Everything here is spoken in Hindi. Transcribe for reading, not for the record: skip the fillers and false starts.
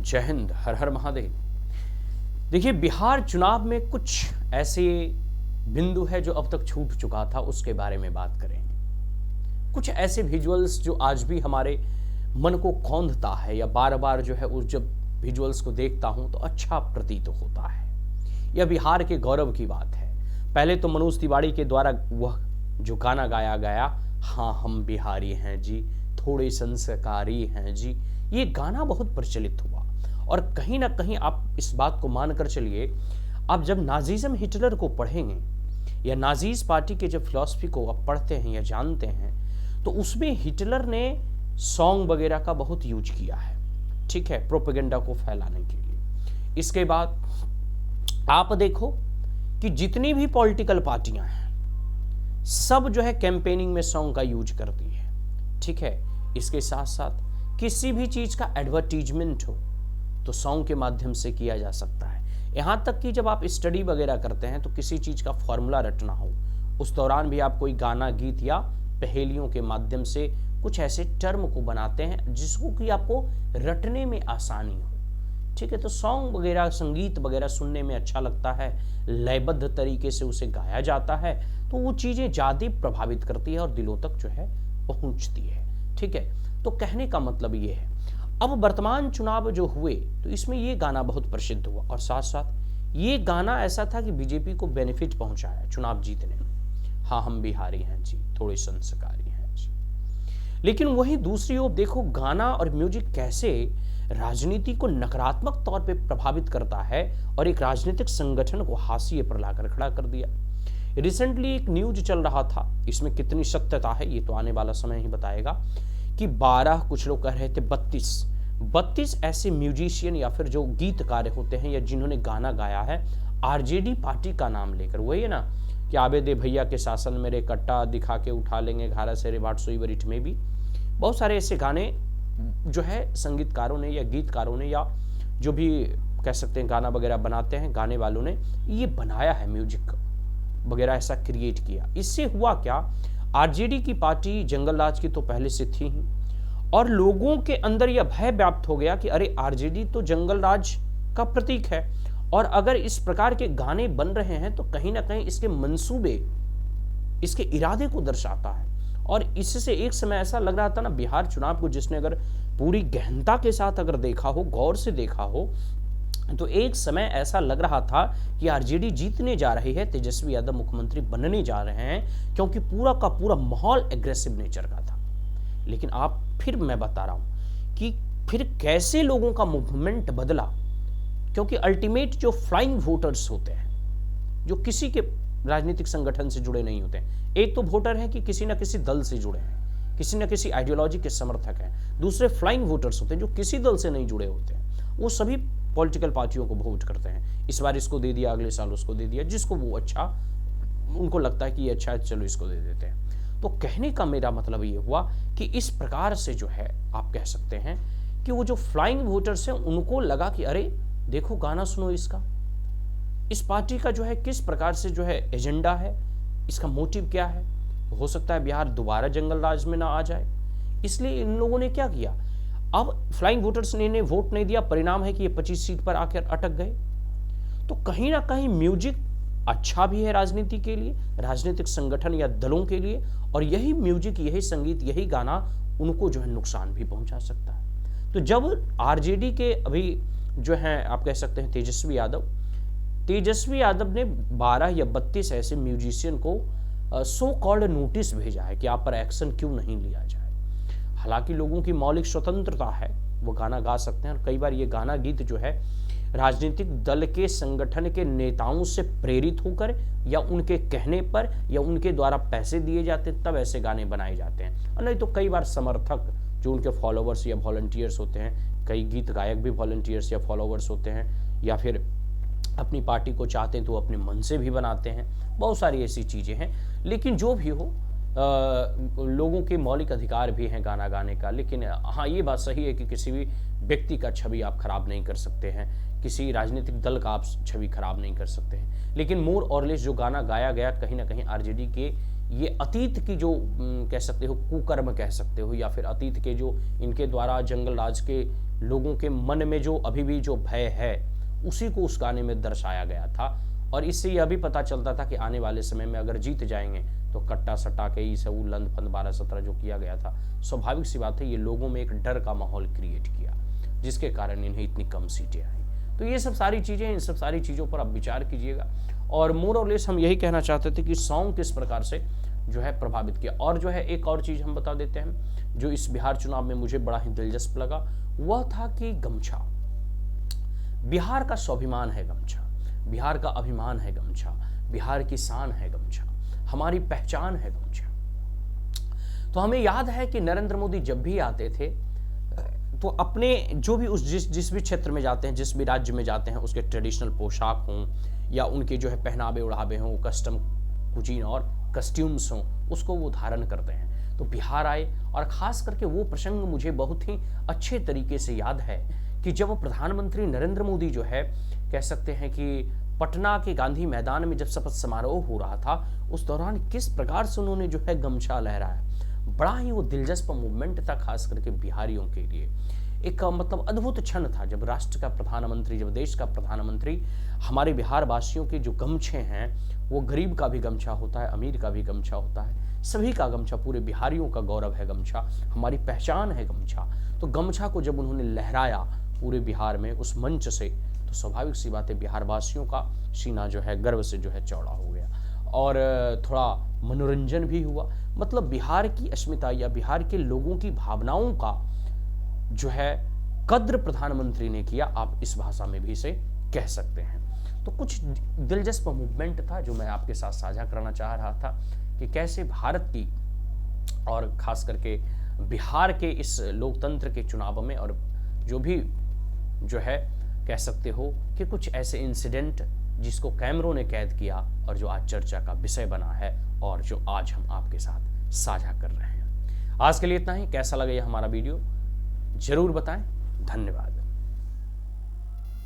जय हिंद, हर हर महादेव। देखिए, बिहार चुनाव में कुछ ऐसे बिंदु है जो अब तक छूट चुका था, उसके बारे में बात करेंगे। कुछ ऐसे विजुअल्स जो आज भी हमारे मन को कौंधता है या बार बार जो है उस जब विजुअल्स को देखता हूं तो अच्छा प्रतीत होता है। यह बिहार के गौरव की बात है। पहले तो मनोज तिवारी के द्वारा वह जो गाना गाया गया, हाँ हम बिहारी हैं जी, थोड़े संस्कारी हैं जी, ये गाना बहुत प्रचलित हुआ। और कहीं ना कहीं आप इस बात को मानकर चलिए, आप जब नाजिज्म हिटलर को पढ़ेंगे या नाजीज पार्टी के जब फिलॉसफी को आप पढ़ते हैं या जानते हैं, तो उसमें हिटलर ने सॉन्ग वगैरह का बहुत यूज किया है, ठीक है, प्रोपेगेंडा को फैलाने के लिए। इसके बाद आप देखो कि जितनी भी पॉलिटिकल पार्टियां हैं सब जो है कैंपेनिंग में सॉन्ग का यूज करती है, ठीक है। इसके साथ साथ किसी भी चीज का एडवर्टीजमेंट हो तो सॉन्ग के माध्यम से किया जा सकता है। यहाँ तक कि जब आप स्टडी वगैरह करते हैं तो किसी चीज़ का फॉर्मूला रटना हो, उस दौरान भी आप कोई गाना, गीत या पहेलियों के माध्यम से कुछ ऐसे टर्म को बनाते हैं जिसको कि आपको रटने में आसानी हो, ठीक है। तो सॉन्ग वगैरह, संगीत वगैरह सुनने में अच्छा लगता है, लयबद्ध तरीके से उसे गाया जाता है, तो वो चीज़ें ज़्यादा प्रभावित करती है और दिलों तक जो है पहुँचती है, ठीक है। तो कहने का मतलब ये है, अब वर्तमान चुनाव जो हुए तो इसमें ये गाना बहुत प्रसिद्ध हुआ और साथ साथ ये गाना ऐसा था कि बीजेपी को बेनिफिट पहुंचाया चुनाव जीतने में। हाँ हम बिहारी हैं जी, थोड़े संस्कारी हैं जी। लेकिन वहीं दूसरी ओर देखो, गाना और म्यूजिक कैसे राजनीति को नकारात्मक तौर पे प्रभावित करता है और एक राजनीतिक संगठन को हाशिए पर लाकर खड़ा कर दिया। रिसेंटली एक न्यूज चल रहा था, इसमें कितनी सत्यता है ये तो आने वाला समय ही बताएगा, कि 12, कुछ लोग कह रहे थे 32 ऐसे म्यूजिशियन या फिर जो गीतकार होते हैं या जिन्होंने गाना गाया है आरजेडी पार्टी का नाम लेकर। वही है ना कि आबे दे भैया के शासन मेरे कट्टा दिखा के उठा लेंगे घारा से रिवाट सोई बरिठ में भी बहुत सारे ऐसे गाने जो है संगीतकारों ने या गीतकारों ने या जो भी कह सकते हैं गाना वगैरह बनाते हैं, गाने वालों ने ये बनाया है, म्यूजिक वगैरह ऐसा क्रिएट किया। इससे हुआ क्या, आरजेडी की पार्टी जंगल राज की तो पहले से थी ही और लोगों के अंदर यह भय व्याप्त हो गया कि अरे आरजेडी तो जंगल राज का प्रतीक है और अगर इस प्रकार के गाने बन रहे हैं तो कहीं ना कहीं इसके मंसूबे, इसके इरादे को दर्शाता है। और इससे एक समय ऐसा लग रहा था ना, बिहार चुनाव को जिसने अगर पूरी गहनता के साथ अगर देखा हो, गौर से देखा हो, तो एक समय ऐसा लग रहा था कि आरजेडी जीतने जा रही है, तेजस्वी यादव मुख्यमंत्री बनने जा रहे हैं, क्योंकि पूरा का पूरा माहौल एग्रेसिव नेचर का था। लेकिन आप फिर मैं बता रहा हूं कि फिर कैसे लोगों का मूवमेंट बदला, क्योंकि अल्टीमेट जो फ्लाइंग वोटर्स होते हैं, जो किसी के राजनीतिक संगठन से जुड़े नहीं होते हैं, एक तो वोटर है कि किसी ना किसी दल से जुड़े हैं, किसी ना किसी आइडियोलॉजी के समर्थक हैं, दूसरे फ्लाइंग वोटर्स होते हैं जो किसी दल से नहीं जुड़े होते हैं, वो सभी पॉलिटिकल पार्टियों को वोट करते हैं। इस बार इसको दे दिया, अगले साल उसको दे दिया, जिसको वो अच्छा उनको लगता है कि ये अच्छा है, चलो इसको दे देते हैं। तो कहने का मेरा मतलब ये हुआ कि इस प्रकार से जो है आप कह सकते हैं कि वो जो फ्लाइंग वोटर्स हैं उनको लगा कि अरे देखो गाना सुनो इसका, इस पार्टी का जो है किस प्रकार से जो है एजेंडा है, इसका मोटिव क्या है, हो सकता है बिहार दोबारा जंगल राज में ना आ जाए। इसलिए इन लोगों ने क्या किया, अब फ्लाइंग वोटर्स ने इन्हें वोट नहीं दिया, परिणाम है कि ये 25 सीट पर आकर अटक गए। तो कहीं ना कहीं म्यूजिक अच्छा भी है राजनीति के लिए, राजनीतिक संगठन या दलों के लिए, और यही म्यूजिक, यही संगीत, यही गाना उनको जो है नुकसान भी पहुंचा सकता है। तो जब आरजेडी के अभी जो है आप कह सकते हैं तेजस्वी यादव ने 12 या 32 ऐसे म्यूजिशियन को सो कॉल्ड नोटिस भेजा है कि आप पर एक्शन क्यों नहीं लिया जाए। हालांकि लोगों की मौलिक स्वतंत्रता है, वो गाना गा सकते हैं और कई बार ये गाना गीत जो है राजनीतिक दल के संगठन के नेताओं से प्रेरित होकर या उनके कहने पर या उनके द्वारा पैसे दिए जाते तब ऐसे गाने बनाए जाते हैं, और नहीं तो कई बार समर्थक जो उनके फॉलोवर्स या वॉलंटियर्स होते हैं, कई गीत गायक भी वॉलंटियर्स या फॉलोवर्स होते हैं, या फिर अपनी पार्टी को चाहते हैं तो अपने मन से भी बनाते हैं, बहुत सारी ऐसी चीज़ें हैं। लेकिन जो भी हो, लोगों के मौलिक अधिकार भी हैं गाना गाने का। लेकिन हाँ, ये बात सही है कि किसी भी व्यक्ति का छवि आप खराब नहीं कर सकते हैं, किसी राजनीतिक दल का आप छवि खराब नहीं कर सकते हैं। लेकिन मोर और लेस जो गाना गाया गया, कहीं ना कहीं आरजेडी के ये अतीत की जो कह सकते हो कुकर्म कह सकते हो, या फिर अतीत के जो इनके द्वारा जंगल राज के लोगों के मन में जो अभी भी जो भय है उसी को उस गाने में दर्शाया गया था। और इससे यह भी पता चलता था कि आने वाले समय में अगर जीत जाएंगे तो कट्टा सट्टा के ही सब लंद फंद 12-17 जो किया गया था, स्वाभाविक सी बात है ये लोगों में एक डर का माहौल क्रिएट किया, जिसके कारण इन्हें इतनी कम सीटें आई। तो ये सब सारी चीज़ें, इन सब सारी चीज़ों पर आप विचार कीजिएगा। और मोर और लेस हम यही कहना चाहते थे कि सॉन्ग किस प्रकार से जो है प्रभावित किया। और जो है एक और चीज़ हम बता देते हैं जो इस बिहार चुनाव में मुझे बड़ा ही दिलचस्प लगा, वह था कि गमछा। बिहार का स्वाभिमान है गमछा, बिहार का अभिमान है गमछा, बिहार की शान है गमछा, हमारी पहचान है गमछा। तो हमें याद है कि नरेंद्र मोदी जब भी आते थे तो अपने जो भी उस जिस भी क्षेत्र में जाते हैं, जिस भी राज्य में जाते हैं, उसके ट्रेडिशनल पोशाक हों या उनके जो है पहनावे उड़ावे हों, कस्टम कुजीन और कस्ट्यूम्स हों, उसको वो धारण करते हैं। तो बिहार आए और ख़ास करके वो प्रसंग मुझे बहुत ही अच्छे तरीके से याद है कि जब प्रधानमंत्री नरेंद्र मोदी जो है कह सकते हैं कि पटना के गांधी मैदान में जब शपथ समारोह हो रहा था, उस दौरान किस प्रकार से उन्होंने जो है गमछा लहराया। बड़ा ही वो दिलचस्प मूवमेंट था, खास करके बिहारियों के लिए एक मतलब अद्भुत क्षण था जब राष्ट्र का प्रधानमंत्री, जब देश का प्रधानमंत्री हमारे बिहार वासियों के जो गमछे हैं, वो गरीब का भी गमछा होता है, अमीर का भी गमछा होता है, सभी का गमछा, पूरे बिहारियों का गौरव है गमछा, हमारी पहचान है गमछा। तो गमछा को जब उन्होंने लहराया पूरे बिहार में उस मंच से, तो स्वाभाविक सी बात है बिहार वासियों का सीना जो है गर्व से जो है चौड़ा हो गया और थोड़ा मनोरंजन भी हुआ। मतलब बिहार की अस्मिता या बिहार के लोगों की भावनाओं का जो है कद्र प्रधानमंत्री ने किया, आप इस भाषा में भी इसे कह सकते हैं। तो कुछ दिलचस्प मूवमेंट था जो मैं आपके साथ साझा करना चाह रहा था कि कैसे भारत की और खास करके बिहार के इस लोकतंत्र के चुनाव में और जो भी जो है कह सकते हो कि कुछ ऐसे इंसिडेंट जिसको कैमरों ने कैद किया और जो आज चर्चा का विषय बना है और जो आज हम आपके साथ साझा कर रहे हैं। आज के लिए इतना ही। कैसा लगा ये हमारा वीडियो जरूर बताएं। धन्यवाद।